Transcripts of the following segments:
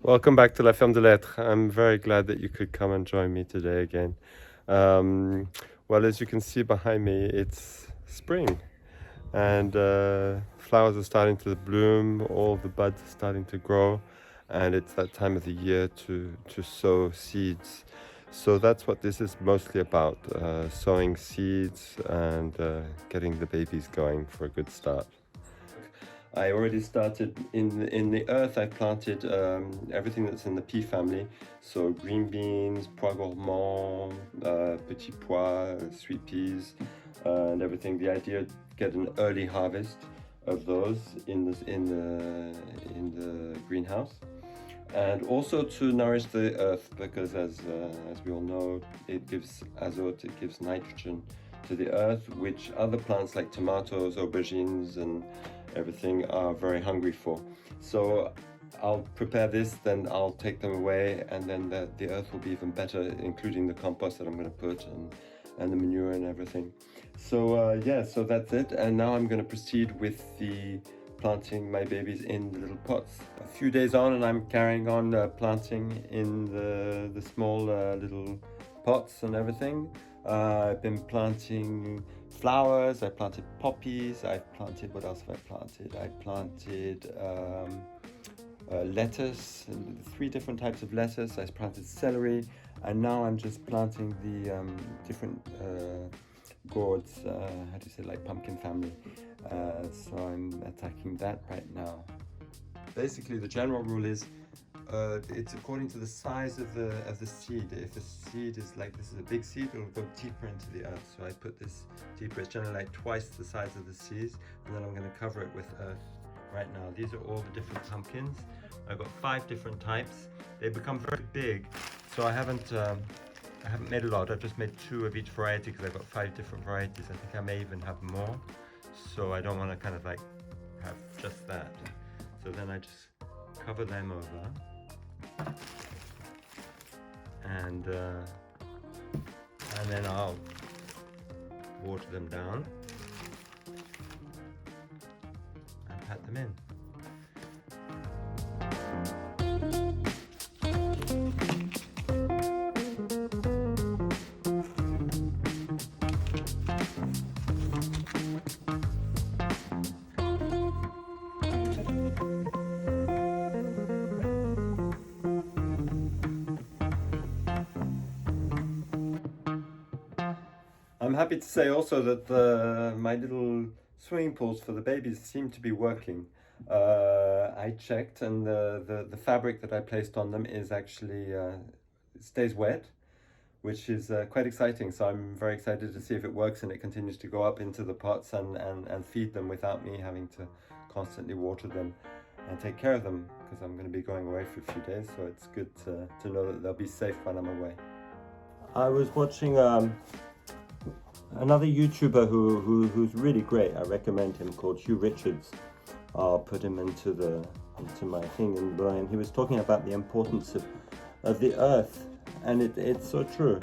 Welcome back to La Ferme de Lettres. I'm very glad that you could come and join me today again. Well, as you can see behind me, it's spring and flowers are starting to bloom, all the buds are starting to grow, and it's that time of the year to sow seeds. So that's what this is mostly about, sowing seeds and getting the babies going for a good start. I already started in the earth. I planted everything that's in the pea family, so green beans, pois gourmand, petit pois, sweet peas, and everything. The idea to get an early harvest of those in the greenhouse, and also to nourish the earth, because as we all know, it gives azote, it gives nitrogen to the earth, which other plants like tomatoes, aubergines, and everything are very hungry for. So I'll prepare this, then I'll take them away, and then the earth will be even better, including the compost that I'm going to put and the manure and everything. So yeah, so that's it. And now I'm going to proceed with the planting my babies in the little pots. A few days on, and I'm carrying on planting in the small little pots and everything. I've been planting flowers, I planted poppies, I've planted, what else have I planted? I planted lettuce, 3 different types of lettuce. I planted celery, and now I'm just planting the different gourds, how do you say, like pumpkin family. So I'm attacking that right now. Basically, the general rule is it's according to the size of the seed. If the seed is like, this is a big seed, it'll go deeper into the earth. So I put this deeper. It's generally like twice the size of the seeds, and then I'm going to cover it with earth right now. These are all the different pumpkins. I've got 5 different types. They become very big, so I haven't made a lot. I've just made 2 of each variety because I've got 5 different varieties. I think I may even have more, so I don't want to kind of like have just that. So then I just cover them over, and then I'll water them down and pat them in. I'm happy to say also that my little swimming pools for the babies seem to be working. I checked, and the fabric that I placed on them is actually stays wet, which is quite exciting. So I'm very excited to see if it works and it continues to go up into the pots and feed them without me having to constantly water them and take care of them, because I'm going to be going away for a few days. So it's good to know that they'll be safe when I'm away. I was watching another YouTuber who's really great. I recommend him, called Hugh Richards. I'll put him into my thing in below, and he was talking about the importance of the earth, and it's so true.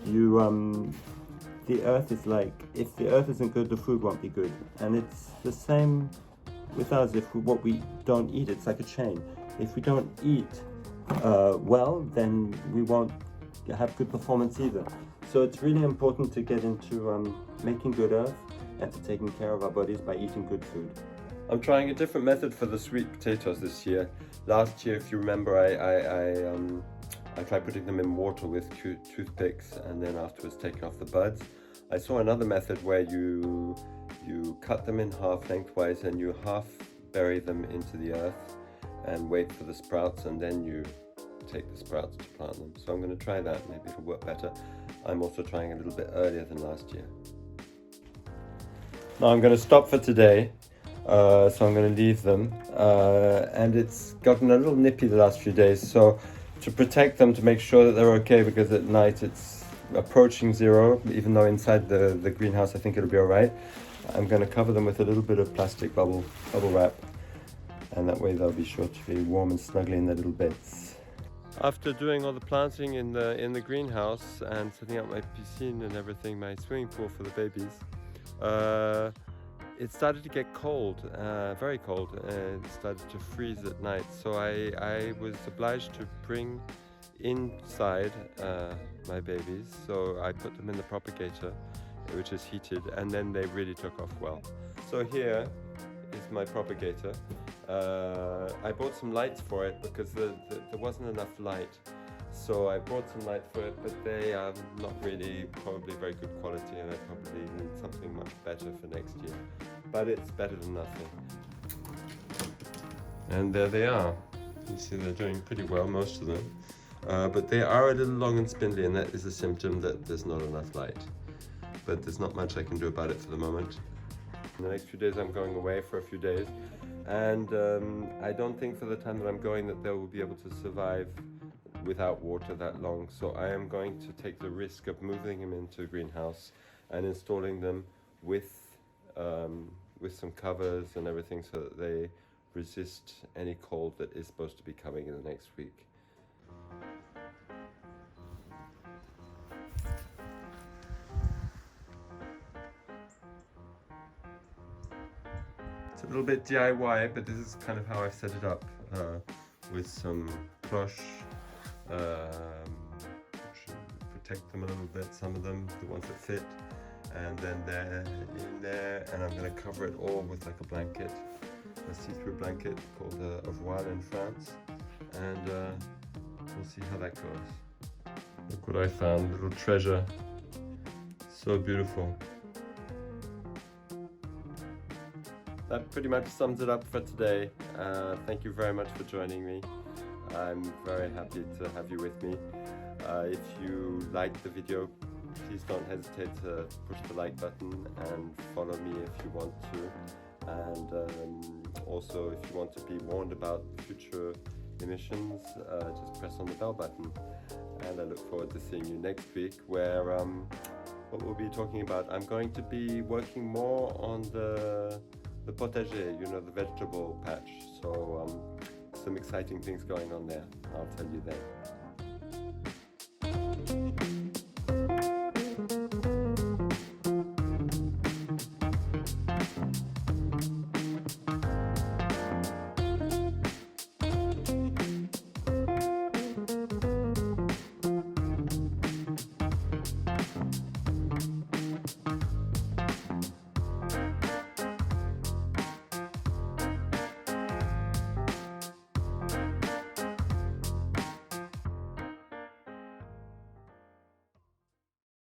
The earth is like, if the earth isn't good, the food won't be good, and it's the same with us. If what we don't eat, it's like a chain. If we don't eat well, then we won't have good performance either. So it's really important to get into making good earth and to taking care of our bodies by eating good food. I'm trying a different method for the sweet potatoes this year. Last year, if you remember, I tried putting them in water with toothpicks and then afterwards taking off the buds. I saw another method where you cut them in half lengthwise and you half bury them into the earth and wait for the sprouts, and then you take the sprouts to plant them. So I'm going to try that. Maybe it'll work better. I'm also trying a little bit earlier than last year. Now I'm going to stop for today, so I'm going to leave them, and it's gotten a little nippy the last few days, so to protect them, to make sure that they're okay, because at night it's approaching 0, even though inside the greenhouse I think it'll be alright, I'm going to cover them with a little bit of plastic bubble wrap, and that way they'll be sure to be warm and snuggly in their little beds. After doing all the planting in the greenhouse and setting up my piscine and everything, my swimming pool for the babies, it started to get cold, very cold, and it started to freeze at night. So I was obliged to bring inside my babies. So I put them in the propagator, which is heated, and then they really took off well. So here is my propagator. I bought some lights for it because there wasn't enough light. So I bought some light for it, but they are not really probably very good quality, and I probably need something much better for next year. But it's better than nothing. And there they are. You see they're doing pretty well, most of them. But they are a little long and spindly, and that is a symptom that there's not enough light. But there's not much I can do about it for the moment. In the next few days I'm going away for a few days, and I don't think for the time that I'm going that they will be able to survive without water that long. So I am going to take the risk of moving them into a greenhouse and installing them with some covers and everything so that they resist any cold that is supposed to be coming in the next week. It's a little bit DIY, but this is kind of how I've set it up, with some cloche, protect them a little bit, some of them, the ones that fit, and then they're in there, and I'm going to cover it all with like a blanket, a see-through blanket called a voile in France, and we'll see how that goes. Look what I found, little treasure, so beautiful. That pretty much sums it up for today. Thank you very much for joining me. I'm very happy to have you with me. If you liked the video, please don't hesitate to push the like button and follow me if you want to. And also, if you want to be warned about future emissions, just press on the bell button. And I look forward to seeing you next week, where what we'll be talking about, I'm going to be working more on the potager, you know, the vegetable patch. So some exciting things going on there. I'll tell you then.